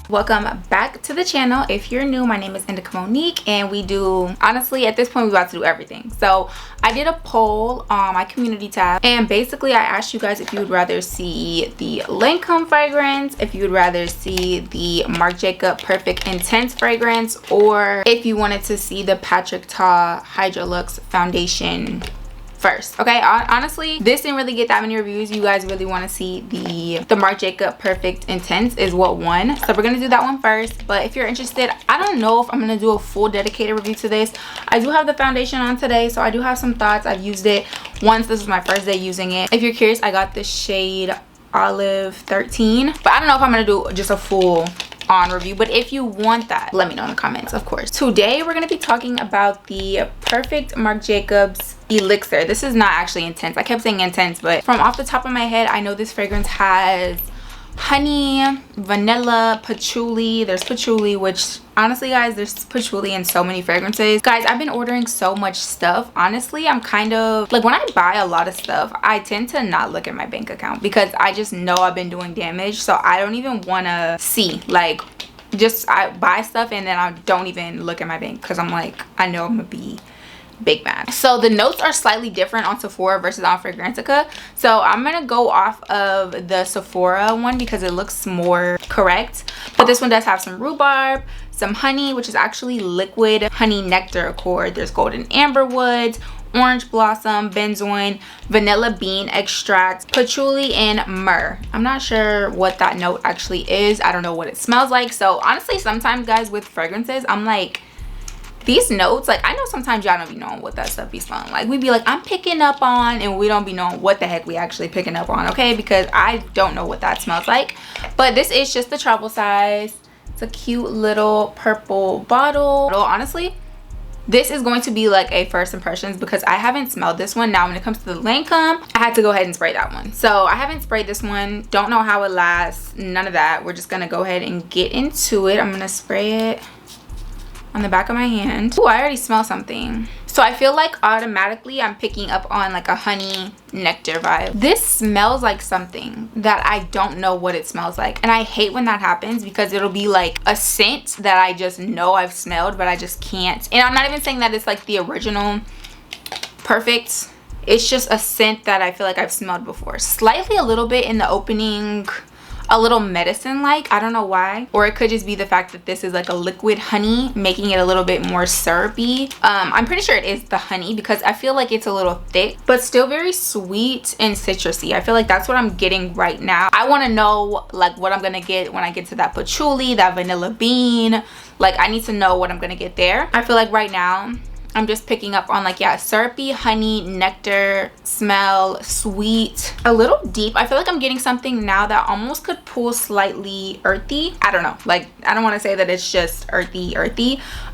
Welcome back to the channel. If you're new, my name is Indicamonique, and we do, honestly, at this point, we're about to do everything. So I did a poll on my community tab, and basically I asked you guys if you would rather see the Lancome fragrance, if you would rather see the Marc Jacob Perfect Intense fragrance, or if you wanted to see the Patrick Ta Hydra Luxe foundation first. Okay, honestly, this didn't really get that many reviews. You guys really want to see the Marc Jacob Perfect Intense is what won, so we're gonna do that one first. But if you're interested, I don't know if I'm gonna do a full dedicated review to this. I do have the foundation on today, so I do have some thoughts. I've used it once. This was my first day using it. If you're curious, I got the shade Olive 13, but I don't know if I'm gonna do just a full on review. But if you want that, let me know in the comments, of course. Today we're going to be talking about the Perfect Marc Jacobs Elixir. This is not actually intense. I kept saying intense, but from off the top of my head, I know this fragrance has honey, vanilla, patchouli. There's patchouli, which honestly, guys, there's patchouli in so many fragrances. Guys, I've been ordering so much stuff. Honestly, I'm kind of like, when I buy a lot of stuff, I tend to not look at my bank account because I just know I've been doing damage. So I don't even want to see, like, just I buy stuff and then I don't even look at my bank because I'm like, I know I'm gonna be big mad. So the notes are slightly different on Sephora versus on Fragrantica, so I'm gonna go off of the Sephora one because it looks more correct. But this one does have some rhubarb, some honey, which is actually liquid honey nectar accord. There's golden amber woods, orange blossom, benzoin, vanilla bean extract, patchouli, and myrrh. I'm not sure what that note actually is. I don't know what it smells like. So honestly, sometimes, guys, with fragrances, I'm like, these notes, like, I know sometimes y'all don't be knowing what that stuff be smelling like. We be like, I'm picking up on, and we don't be knowing what the heck we actually picking up on, okay? Because I don't know what that smells like. But this is just the travel size. It's a cute little purple bottle. Honestly, this is going to be like a first impressions because I haven't smelled this one. Now when it comes to the Lancome, I had to go ahead and spray that one. So I haven't sprayed this one. Don't know how it lasts. None of that. We're just gonna go ahead and get into it. I'm gonna spray it on the back of my hand. Oh, I already smell something. So I feel like automatically I'm picking up on like a honey nectar vibe. This smells like something that I don't know what it smells like. And I hate when that happens because it'll be like a scent that I just know I've smelled, but I just can't. And I'm not even saying that it's like the original Perfect. It's just a scent that I feel like I've smelled before. Slightly a little bit in the opening, a little medicine like, I don't know why. Or it could just be the fact that this is like a liquid honey, making it a little bit more syrupy. I'm pretty sure it is the honey because I feel like it's a little thick, but still very sweet and citrusy. I feel like that's what I'm getting right now. I want to know like what I'm gonna get when I get to that patchouli, that vanilla bean. Like, I need to know what I'm gonna get there. I feel like right now I'm just picking up on like, yeah, syrupy honey nectar smell, sweet, a little deep. I feel like I'm getting something now that almost could pull slightly earthy. I don't know, like, I don't want to say that it's just earthy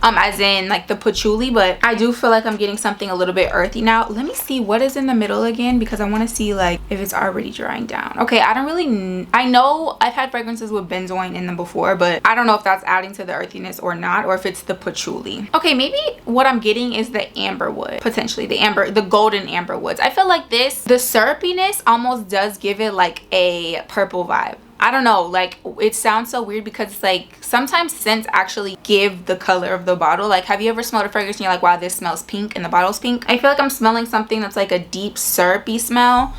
as in like the patchouli, but I do feel like I'm getting something a little bit earthy now. Let me see what is in the middle again because I want to see like if it's already drying down. Okay, I don't really, I know I've had fragrances with benzoin in them before, but I don't know if that's adding to the earthiness or not, or if it's the patchouli. Okay, maybe what I'm getting is the amber wood, potentially the golden amber woods. I feel like this, the syrupiness almost does give it like a purple vibe. I don't know, like, it sounds so weird because it's like sometimes scents actually give the color of the bottle. Like, have you ever smelled a fragrance and you're like, wow, this smells pink and the bottle's pink? I feel like I'm smelling something that's like a deep syrupy smell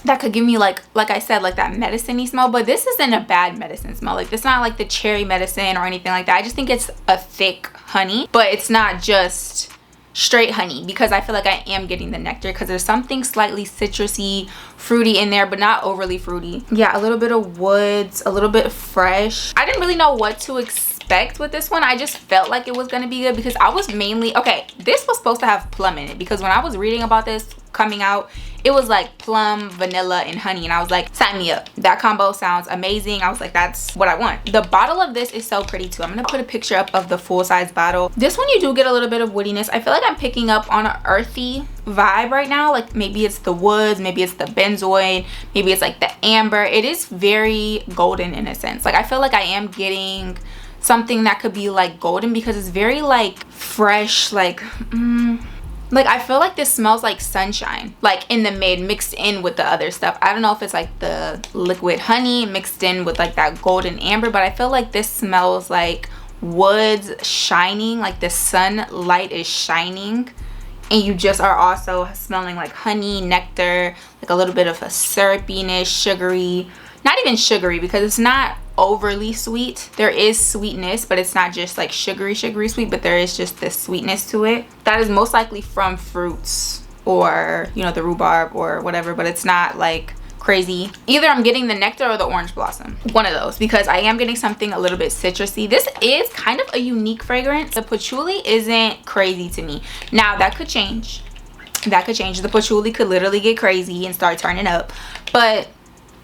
that could give me like I said, like that medicine-y smell. But this isn't a bad medicine smell. Like, it's not like the cherry medicine or anything like that. I just think it's a thick honey, but it's not just straight honey because I feel like I am getting the nectar because there's something slightly citrusy, fruity in there, but not overly fruity. Yeah, a little bit of woods, a little bit fresh. I didn't really know what to expect with this one. I just felt like it was going to be good because I was mainly, okay, this was supposed to have plum in it because when I was reading about this coming out, it was like plum, vanilla, and honey, and I was like, sign me up. That combo sounds amazing. I was like, that's what I want. The bottle of this is so pretty too. I'm gonna put a picture up of the full-size bottle. This one you do get a little bit of woodiness. I feel like I'm picking up on an earthy vibe right now. Like, maybe it's the woods, maybe it's the benzoin, maybe it's like the amber. It is very golden in a sense. Like, I feel like I am getting something that could be like golden because it's very like fresh, like Like, I feel like this smells like sunshine, like in the mid mixed in with the other stuff. I don't know if it's like the liquid honey mixed in with like that golden amber, but I feel like this smells like woods shining, like the sunlight is shining, and you just are also smelling like honey, nectar, like a little bit of a syrupiness, sugary, not even sugary because it's not overly sweet. There is sweetness, but it's not just like sugary sweet, but there is just this sweetness to it that is most likely from fruits or, you know, the rhubarb or whatever, but it's not like crazy. Either I'm getting the nectar or the orange blossom, one of those, because I am getting something a little bit citrusy. This is kind of a unique fragrance. The patchouli isn't crazy to me. Now that could change. That could change. The patchouli could literally get crazy and start turning up, but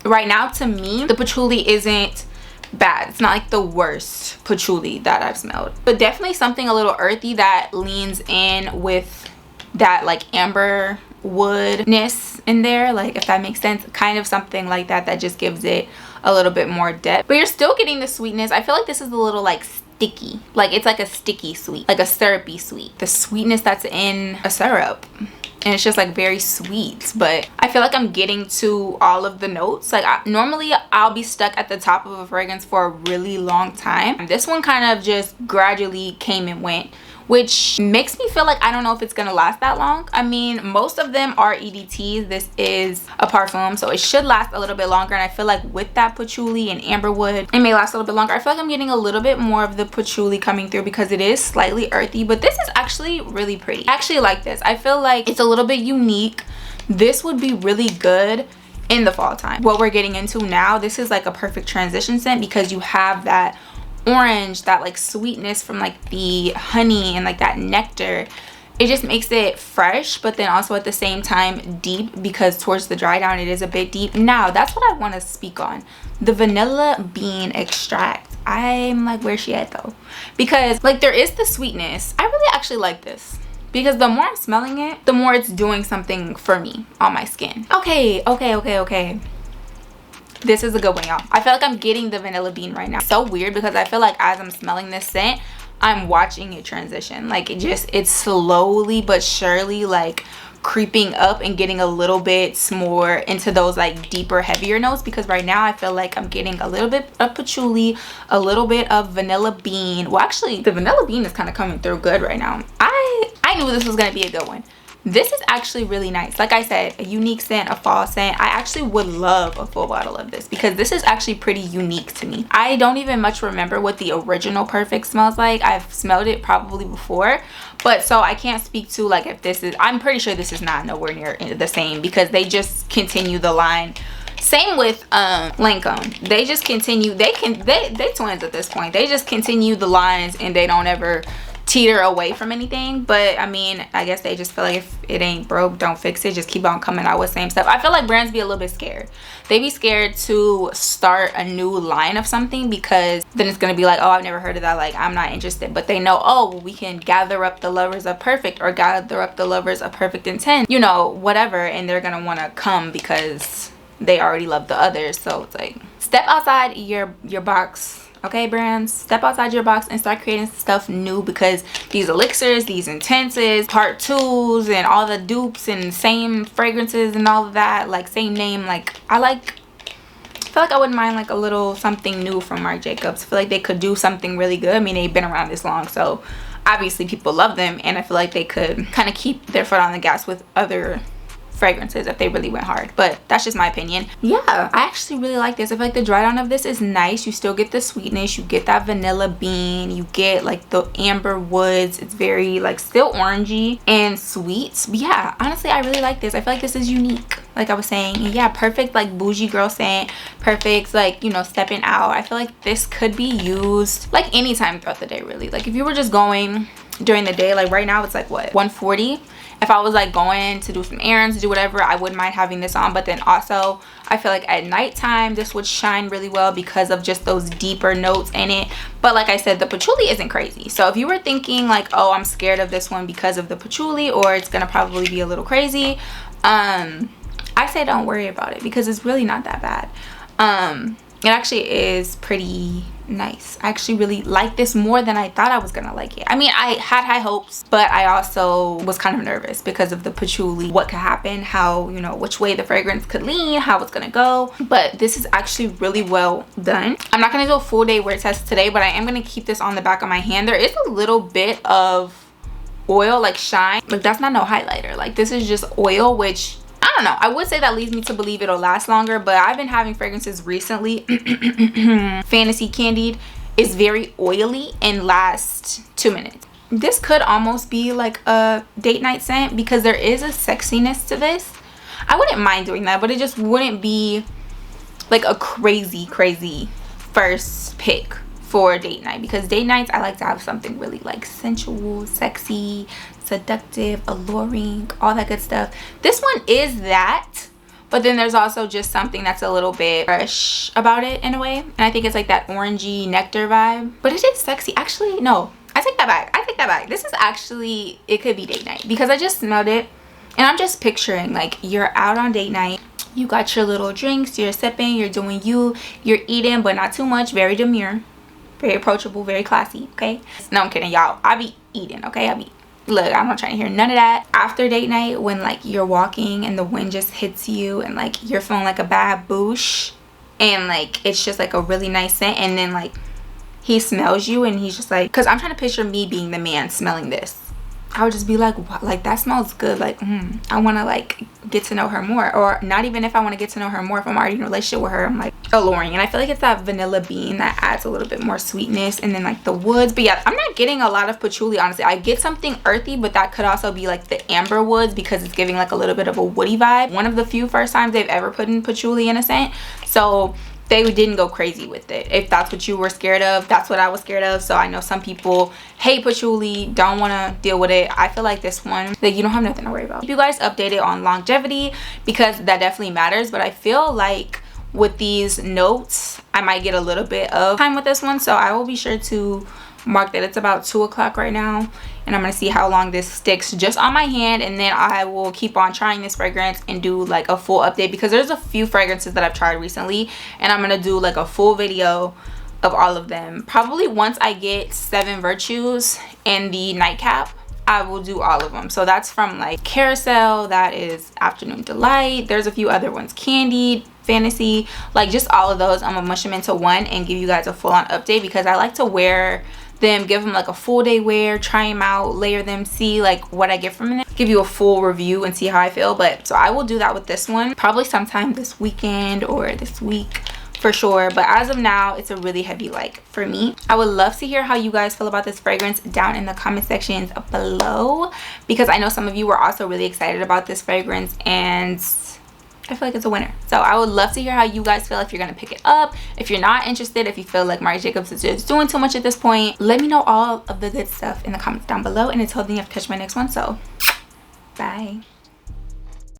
right now to me the patchouli isn't bad. It's not like the worst patchouli that I've smelled, but definitely something a little earthy that leans in with that like amber woodness in there, like, if that makes sense. Kind of something like that that just gives it a little bit more depth, but you're still getting the sweetness. I feel like this is a little like sticky, like it's like a sticky sweet, like a syrupy sweet, the sweetness that's in a syrup, and it's just like very sweet. But I feel like I'm getting to all of the notes. Like normally I'll be stuck at the top of a fragrance for a really long time. This one kind of just gradually came and went, which makes me feel like I don't know if it's gonna last that long. I mean, most of them are EDTs. This is a parfum, so it should last a little bit longer, and I feel like with that patchouli and amberwood, it may last a little bit longer. I feel like I'm getting a little bit more of the patchouli coming through because it is slightly earthy, but this is actually really pretty. I actually like this. I feel like it's a little bit unique. This would be really good in the fall time. What we're getting into now, this is like a perfect transition scent because you have that orange, that like sweetness from like the honey and like that nectar. It just makes it fresh, but then also at the same time deep, because towards the dry down it is a bit deep. Now that's what I want to speak on, the vanilla bean extract. I'm like, where's she at though? Because like there is the sweetness. I really actually like this because the more I'm smelling it, the more it's doing something for me on my skin. Okay. This is a good one, y'all. I feel like I'm getting the vanilla bean right now. It's so weird because I feel like as I'm smelling this scent, I'm watching it transition. Like it's slowly but surely like creeping up and getting a little bit more into those like deeper, heavier notes, because right now I feel like I'm getting a little bit of patchouli, a little bit of vanilla bean. Well, actually the vanilla bean is kind of coming through good right now. I knew this was gonna be a good one. This is actually really nice. Like I said, a unique scent, a fall scent. I actually would love a full bottle of this because this is actually pretty unique to me. I don't even much remember what the original Perfect smells like. I've smelled it probably before, but so I can't speak to like if this is, I'm pretty sure this is not nowhere near the same because they just continue the line. Same with Lancome. They just continue, they twins at this point. They just continue the lines and they don't ever teeter away from anything. But I mean, I guess they just feel like if it ain't broke, don't fix it, just keep on coming out with same stuff. I feel like brands be a little bit scared. They be scared to start a new line of something because then it's gonna be like, oh, I've never heard of that, like I'm not interested. But they know, oh well, we can gather up the lovers of Perfect or gather up the lovers of Perfect and 10, you know, whatever, and they're gonna want to come because they already love the others. So it's like, step outside your box. Okay, brands, step outside your box and start creating stuff new, because these elixirs, these intenses, part 2s, and all the dupes and same fragrances and all of that, like same name, like I feel like I wouldn't mind like a little something new from Marc Jacobs. I feel like they could do something really good. I mean, they've been around this long, so obviously people love them, and I feel like they could kind of keep their foot on the gas with other fragrances if they really went hard. But that's just my opinion. Yeah, I actually really like this. I feel like the dry down of this is nice. You still get the sweetness, you get that vanilla bean, you get like the amber woods. It's very like still orangey and sweet. But yeah, honestly I really like this. I feel like this is unique, like I was saying. And yeah, perfect like bougie girl scent, perfect like, you know, stepping out. I feel like this could be used like anytime throughout the day, really. Like if you were just going during the day, like right now it's like what, 140. If I was like going to do some errands, to do whatever, I wouldn't mind having this on. But then also I feel like at nighttime this would shine really well because of just those deeper notes in it. But like I said, the patchouli isn't crazy. So if you were thinking like, oh, I'm scared of this one because of the patchouli, or it's gonna probably be a little crazy, I say don't worry about it because it's really not that bad. It actually is pretty nice. I actually really like this more than I thought I was gonna like it. I mean, I had high hopes, but I also was kind of nervous because of the patchouli, what could happen, how, you know, which way the fragrance could lean, how it's gonna go. But this is actually really well done. I'm not gonna do a full day wear test today, but I am gonna keep this on the back of my hand. There is a little bit of oil, like shine, like that's not no highlighter. Like this is just oil, which I don't know, I would say that leads me to believe it'll last longer, but I've been having fragrances recently Fantasy Candied is very oily and lasts 2 minutes. This could almost be like a date night scent because there is a sexiness to this. I wouldn't mind doing that, but it just wouldn't be like a crazy first pick for date night, because date nights I like to have something really like sensual, sexy, seductive, alluring, all that good stuff. This one is that, but then there's also just something that's a little bit fresh about it in a way, and I think it's like that orangey nectar vibe, but it is sexy. Actually, no, I take that back. I take that back. This is actually, it could be date night because I just smelled it and I'm just picturing like you're out on date night, you got your little drinks, you're sipping, you're doing you, you're eating but not too much, very demure, very approachable, very classy. Okay, no, I'm kidding, y'all. I be eating, okay? I be, look, I'm not trying to hear none of that. After date night, when like you're walking and the wind just hits you and like you're feeling like a bad boosh and like it's just like a really nice scent, and then like he smells you and he's just like, because I'm trying to picture me being the man smelling this, I would just be like, what? Like that smells good, like I want to like get to know her more. Or not even if I want to get to know her more, if I'm already in a relationship with her, I'm like alluring. And I feel like it's that vanilla bean that adds a little bit more sweetness, and then like the woods. But yeah, I'm not getting a lot of patchouli, honestly. I get something earthy, but that could also be like the amber woods because it's giving like a little bit of a woody vibe. One of the few first times they've ever put in patchouli in a scent, so they didn't go crazy with it. If that's what you were scared of, that's what I was scared of. So I know some people hate patchouli, don't want to deal with it. I feel like this one, like you don't have nothing to worry about. Keep you guys updated on longevity because that definitely matters. But I feel like with these notes, I might get a little bit of time with this one. So I will be sure to mark that it's about 2 o'clock right now, and I'm gonna see how long this sticks just on my hand, and then I will keep on trying this fragrance and do like a full update because there's a few fragrances that I've tried recently, and I'm gonna do like a full video of all of them. Probably once I get 7 Virtues and the nightcap, I will do all of them. So that's from like Carousel, that is Afternoon Delight, there's a few other ones, Candied, Fantasy, like just all of those. I'm gonna mush them into one and give you guys a full-on update because I like to wear them, give them like a full day wear, try them out, layer them, see like what I get from it, give you a full review and see how I feel. But so I will do that with this one probably sometime this weekend or this week for sure. But as of now, it's a really heavy like for me. I would love to hear how you guys feel about this fragrance down in the comment sections below, because I know some of you were also really excited about this fragrance and I feel like it's a winner. So I would love to hear how you guys feel, if you're gonna pick it up, if you're not interested, if you feel like Marc Jacobs is just doing too much at this point. Let me know all of the good stuff in the comments down below, and until then, you have to catch my next one. So bye.